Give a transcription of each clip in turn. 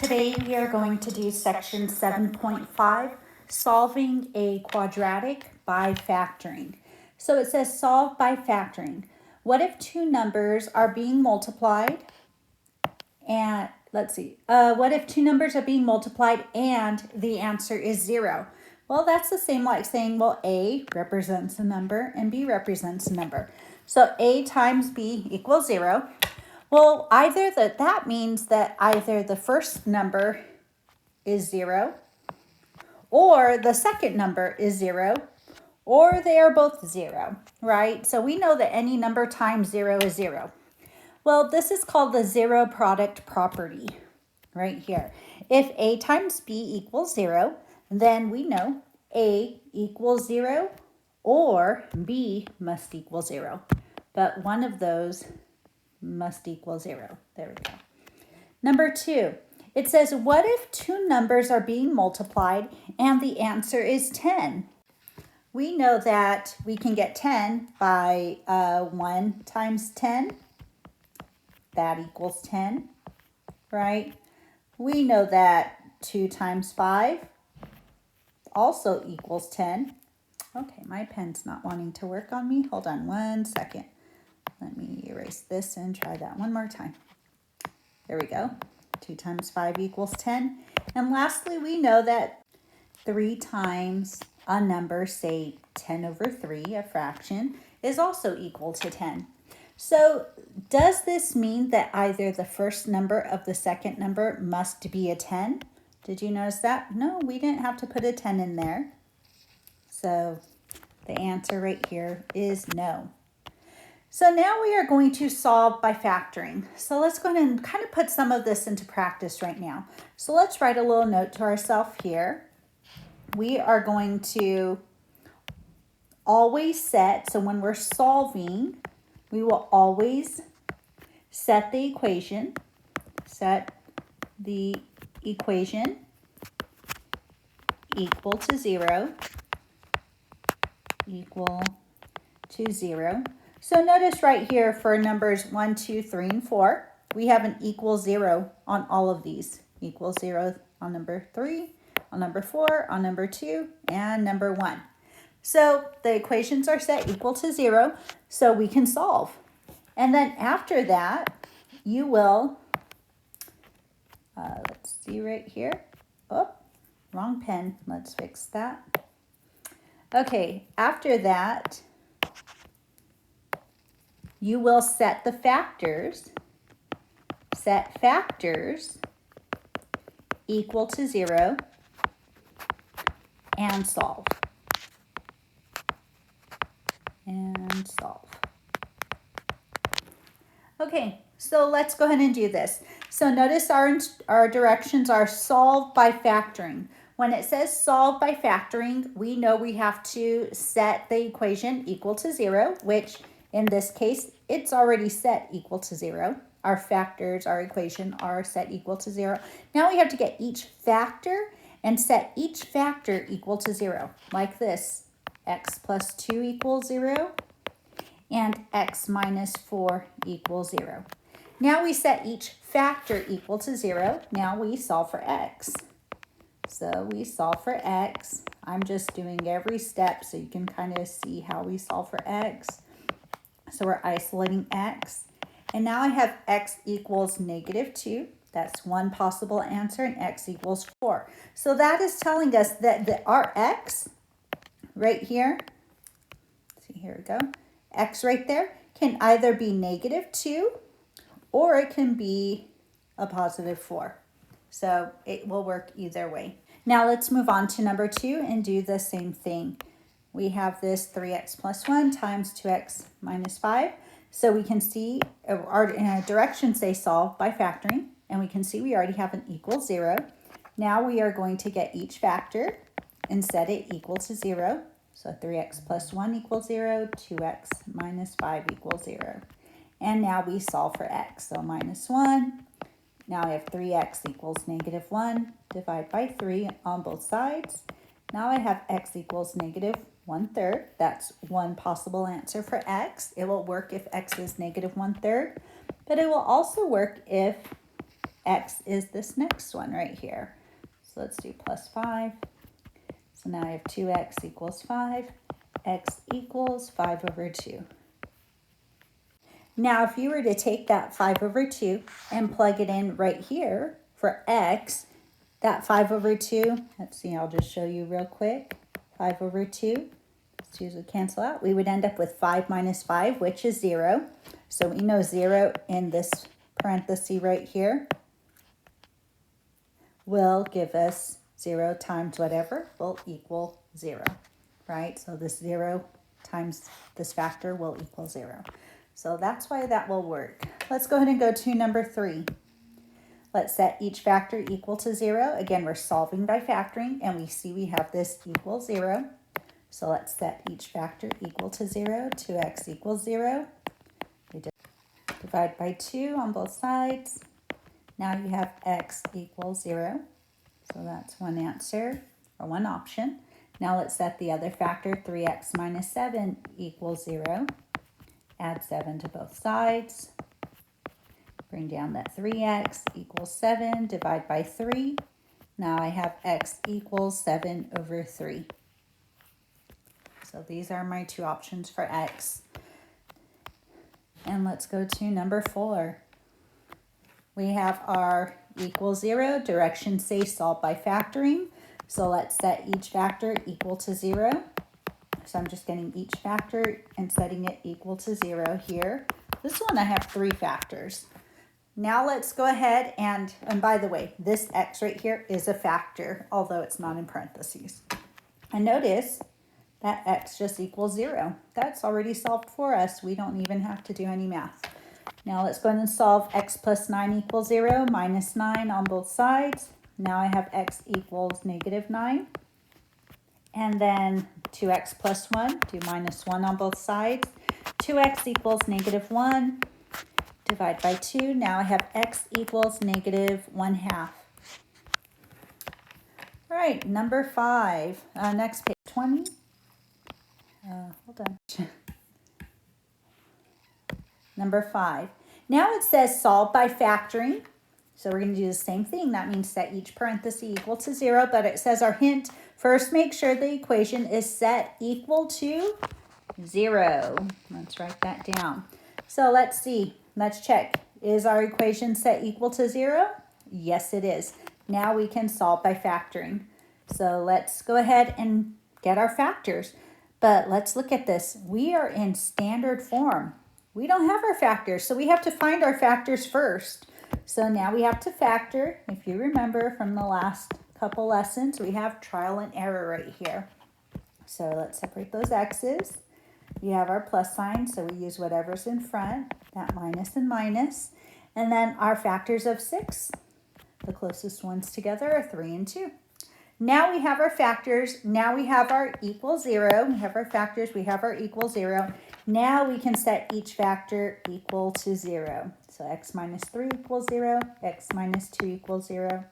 Today we are going to do section 7.5, solving a quadratic by factoring. So it says solve by factoring. What if two numbers are being multiplied and what if two numbers are being multiplied and the answer is 0? Well, that's the same like saying, well, A represents a number and B represents a number. So A times B equals 0. Well, that means that either the first number is 0 or the second number is 0 or they are both 0, right? So we know that any number times 0 is 0. Well, this is called the zero product property right here. If A times B equals 0, then we know A equals 0 or B must equal 0. But one of those must equal 0. There we go. Number 2, it says, what if two numbers are being multiplied and the answer is 10? We know that we can get 10 by 1 times 10. That equals 10, right? We know that 2 times 5 also equals 10. Okay, my pen's not wanting to work on me. Hold on one second. Let me erase this and try that one more time. There we go. 2 times 5 equals 10. And lastly, we know that 3 times a number, say 10 over 3, a fraction, is also equal to 10. So does this mean that either the first number of the second number must be a 10? Did you notice that? No, we didn't have to put a 10 in there. So the answer right here is no. So now we are going to solve by factoring. So let's go ahead and kind of put some of this into practice right now. So let's write a little note to ourselves here. We are going to always set, so when we're solving, we will always set the equation equal to 0, equal to 0. So notice right here for numbers 1, 2, 3, and 4, we have an equal 0 on all of these. Equal 0 on number 3, on number 4, on number 2, and number 1. So the equations are set equal to 0, so we can solve. And then after that, you will, let's see right here. Oh, wrong pen. Let's fix that. Okay, after that, you will set the factors, equal to 0, and solve. Okay, so let's go ahead and do this. So notice our directions are solve by factoring. When it says solve by factoring, we know we have to set the equation equal to 0, which in this case, it's already set equal to 0. Our factors, our equation are set equal to 0. Now we have to get each factor and set each factor equal to 0, like this. X plus 2 equals 0, and x minus 4 equals 0. Now we set each factor equal to 0. Now we solve for x. So we solve for x. I'm just doing every step so you can kind of see how we solve for x. So we're isolating x. And now I have x equals negative 2. That's one possible answer, and x equals 4. So that is telling us that our x right here, see, here we go, x right there can either be negative 2 or it can be a positive 4. So it will work either way. Now let's move on to number 2 and do the same thing. We have this 3x plus 1 times 2x minus 5. So we can see our directions say solve by factoring, and we can see we already have an equal 0. Now we are going to get each factor and set it equal to 0. So 3x plus 1 equals 0, 2x minus 5 equals 0. And now we solve for x. So minus 1. Now I have 3x equals negative 1. Divide by 3 on both sides. Now I have x equals negative 1/3. That's one possible answer for x. It will work if x is negative 1/3. But it will also work if x is this next one right here. So let's do plus 5. So now I have 2x equals 5. X equals 5 over 2. Now, if you were to take that 5 over 2 and plug it in right here for x, that 5 over 2, let's see, I'll just show you real quick. 5 over 2, let's use a cancel out. We would end up with 5 minus 5, which is 0. So we know 0 in this parenthesis right here will give us 0 times whatever will equal 0, right? So this 0 times this factor will equal 0. So that's why that will work. Let's go ahead and go to number 3. Let's set each factor equal to 0. Again, we're solving by factoring, and we see we have this equal 0. So let's set each factor equal to 0. 2x equals 0. We divide by 2 on both sides. Now you have x equals 0. So that's one answer, or one option. Now let's set the other factor, 3x minus 7 equals 0. Add 7 to both sides. Bring down that 3x equals 7. Divide by 3. Now I have x equals 7 over 3. So these are my two options for x. And let's go to number 4. We have our equals 0. Directions say solve by factoring. So let's set each factor equal to 0. So I'm just getting each factor and setting it equal to 0 here. This one I have 3 factors. Now let's go ahead and by the way, this x right here is a factor, although it's not in parentheses. And notice that x just equals 0. That's already solved for us. We don't even have to do any math. Now let's go ahead and solve x plus 9 equals 0, minus 9 on both sides. Now I have x equals negative 9. And then 2x plus 1, do minus 1 on both sides. 2x equals negative 1. Divide by 2. Now I have x equals negative 1/2. All right, number 5. Next page, 20. Hold on. Number 5. Now it says solve by factoring. So we're going to do the same thing. That means set each parenthesis equal to 0. But it says our hint, first make sure the equation is set equal to 0. Let's write that down. So let's see. Let's check. Is our equation set equal to 0? Yes, it is. Now we can solve by factoring. So let's go ahead and get our factors. But let's look at this. We are in standard form. We don't have our factors, so we have to find our factors first. So now we have to factor. If you remember from the last couple lessons, we have trial and error right here. So let's separate those x's. We have our plus sign, so we use whatever's in front, that minus and minus. And then our factors of 6, the closest ones together are 3 and 2. Now we have our factors. Now we have our equal 0. We have our factors. We have our equal 0. Now we can set each factor equal to 0. So x minus 3 equals 0. X minus 2 equals 0.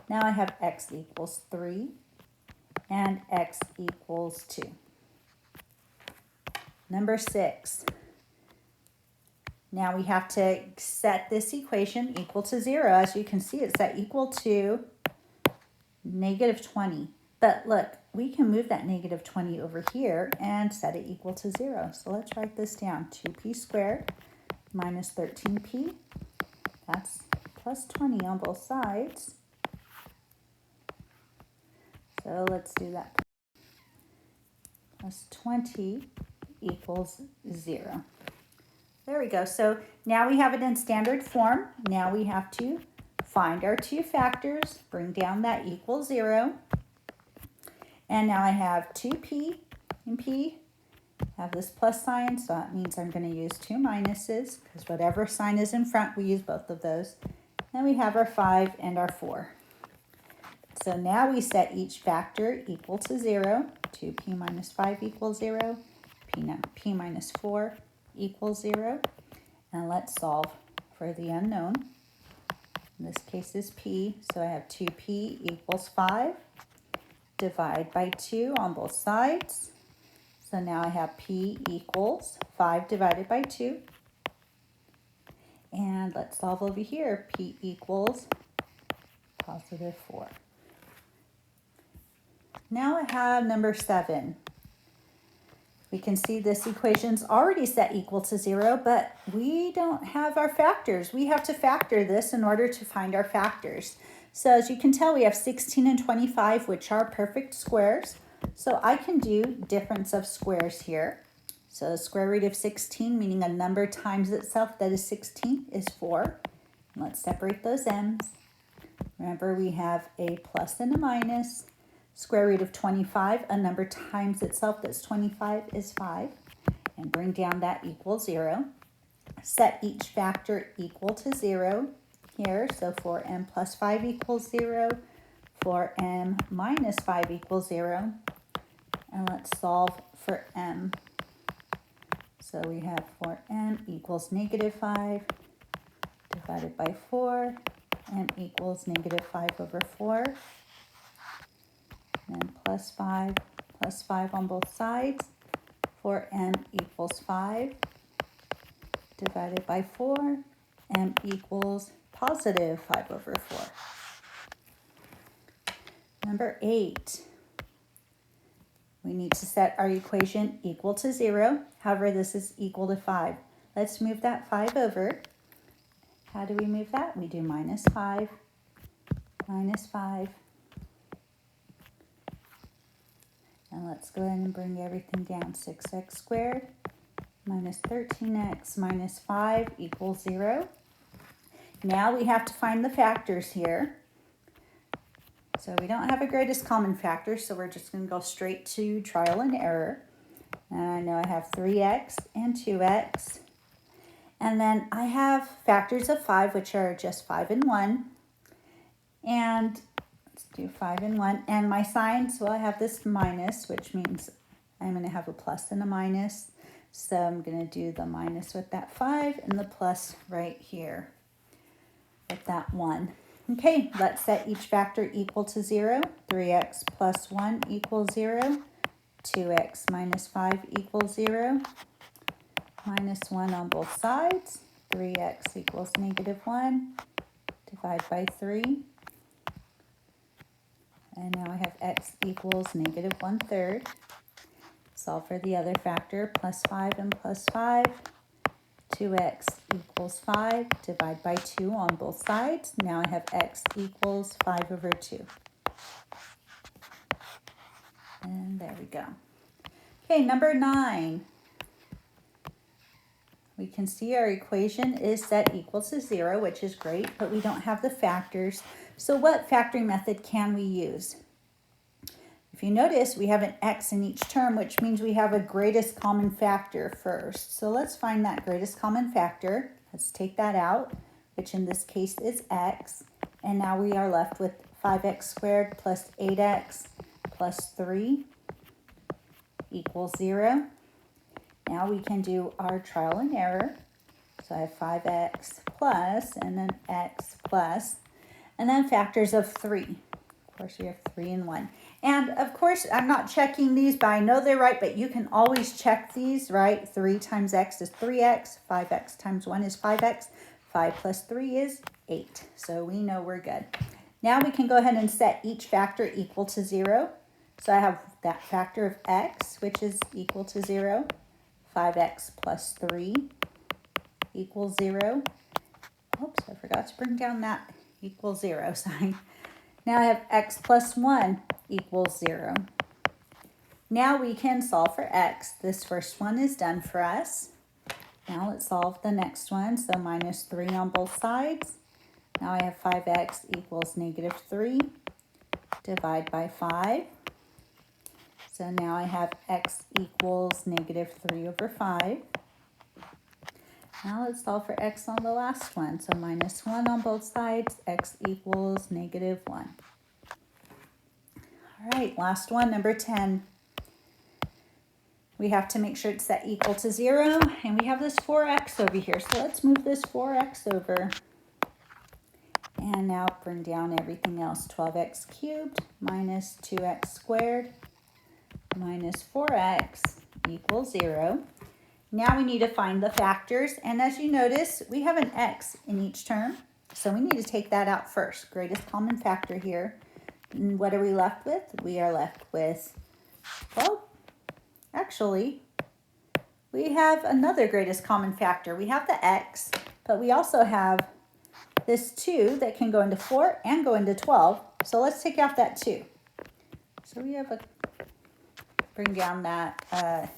Now I have x equals 3 and x equals 2. Number 6. Now we have to set this equation equal to 0. As you can see, it's set equal to negative 20. But look, we can move that negative 20 over here and set it equal to 0. So let's write this down. 2p squared minus 13p. That's plus 20 on both sides. So let's do that. Plus 20 equals 0. There we go. So now we have it in standard form. Now we have to find our two factors, bring down that equals 0. And now I have 2p and p. I have this plus sign, so that means I'm going to use two minuses, because whatever sign is in front, we use both of those. Then we have our 5 and our 4. So now we set each factor equal to 0. 2p minus 5 equals 0. P minus 4 equals 0. And let's solve for the unknown. In this case is p, so I have 2p equals 5. Divide by 2 on both sides. So now I have p equals 5 divided by 2. And let's solve over here. P equals positive 4. Now I have number 7. We can see this equation's already set equal to 0, but we don't have our factors. We have to factor this in order to find our factors. So as you can tell, we have 16 and 25, which are perfect squares. So I can do difference of squares here. So the square root of 16, meaning a number times itself, that is 16, is 4. Let's separate those m's. Remember, we have a plus and a minus. Square root of 25, a number times itself, that's 25, is 5. And bring down that equals 0. Set each factor equal to 0 here. So 4m plus 5 equals 0. 4m minus 5 equals 0. And let's solve for m. So we have 4m equals negative 5 divided by 4. M equals negative 5 over 4. And plus 5 on both sides. 4m equals 5 divided by 4. M equals positive 5 over 4. Number 8. We need to set our equation equal to 0. However, this is equal to 5. Let's move that 5 over. How do we move that? We do minus 5, minus 5. And let's go ahead and bring everything down. 6x squared minus 13x minus 5 equals 0. Now we have to find the factors here. So we don't have a greatest common factor, so we're just going to go straight to trial and error. And I know I have 3x and 2x. And then I have factors of 5, which are just 5 and 1. And let's do 5 and 1. And my signs, well, I have this minus, which means I'm going to have a plus and a minus. So I'm going to do the minus with that 5 and the plus right here with that 1. Okay, let's set each factor equal to 0. 3x plus 1 equals 0. 2x minus 5 equals 0. Minus 1 on both sides. 3x equals negative 1. Divide by 3. And now I have x equals negative 1/3. Solve for the other factor, plus 5 and plus 5. 2x equals 5. Divide by 2 on both sides. Now I have x equals 5 over 2. And there we go. Okay, number 9. We can see our equation is set equal to 0, which is great, but we don't have the factors. So what factoring method can we use? If you notice, we have an x in each term, which means we have a greatest common factor first. So let's find that greatest common factor. Let's take that out, which in this case is x. And now we are left with 5x squared plus 8x plus 3 equals 0. Now we can do our trial and error. So I have 5x plus and then x plus, and then factors of 3. Of course, we have 3 and 1. And of course, I'm not checking these, but I know they're right, but you can always check these, right? 3 times x is 3x. 5x times 1 is 5x. 5 plus 3 is 8. So we know we're good. Now we can go ahead and set each factor equal to 0. So I have that factor of x, which is equal to 0. 5x plus 3 equals 0. Oops, I forgot to bring down that equals 0 sign. Now I have x plus 1 equals 0. Now we can solve for x. This first one is done for us. Now let's solve the next one. So minus 3 on both sides. Now I have 5x equals negative 3. Divide by 5. So now I have x equals negative 3 over 5. Now let's solve for x on the last one. So minus 1 on both sides, x equals negative 1. All right, last one, number 10. We have to make sure it's set equal to 0, and we have this 4x over here. So let's move this 4x over. And now bring down everything else. 12x cubed minus 2x squared minus 4x equals 0. Now we need to find the factors, and as you notice, we have an x in each term, so we need to take that out first. Greatest common factor here. And what are we left with? We are left with, well, actually, we have another greatest common factor. We have the x, but we also have this 2 that can go into 4 and go into 12. So let's take out that 2. So we have bring down that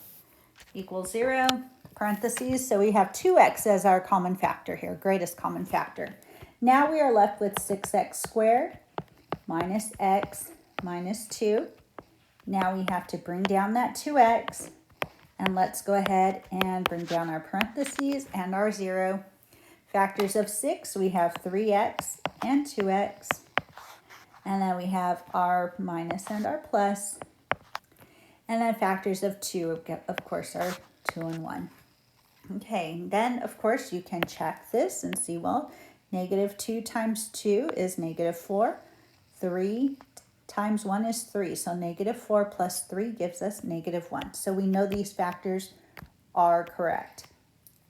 equals 0, parentheses. So we have 2x as our common factor here, greatest common factor. Now we are left with 6x squared minus x minus 2. Now we have to bring down that 2x, and let's go ahead and bring down our parentheses and our 0. Factors of 6, we have 3x and 2x. And then we have our minus and our plus. And then factors of 2, of course, are 2 and 1. Okay, then, of course, you can check this and see, well, negative 2 times 2 is negative 4. 3 times 1 is 3. So negative 4 plus 3 gives us negative 1. So we know these factors are correct.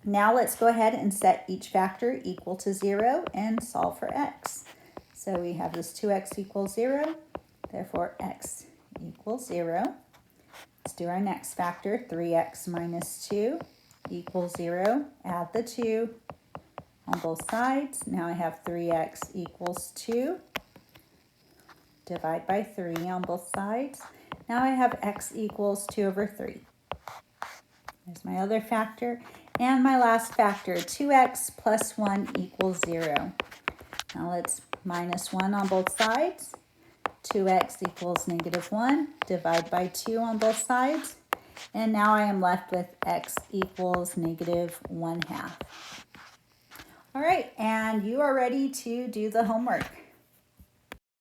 Now let's go ahead and set each factor equal to 0 and solve for x. So we have this 2x equals 0, therefore x equals 0. Let's do our next factor, 3x minus 2 equals 0. Add the 2 on both sides. Now I have 3x equals 2. Divide by 3 on both sides. Now I have x equals 2 over 3. There's my other factor. And my last factor, 2x plus 1 equals 0. Now let's minus 1 on both sides. 2x equals negative 1. Divide by 2 on both sides. And now I am left with x equals negative 1/2. All right, and you are ready to do the homework.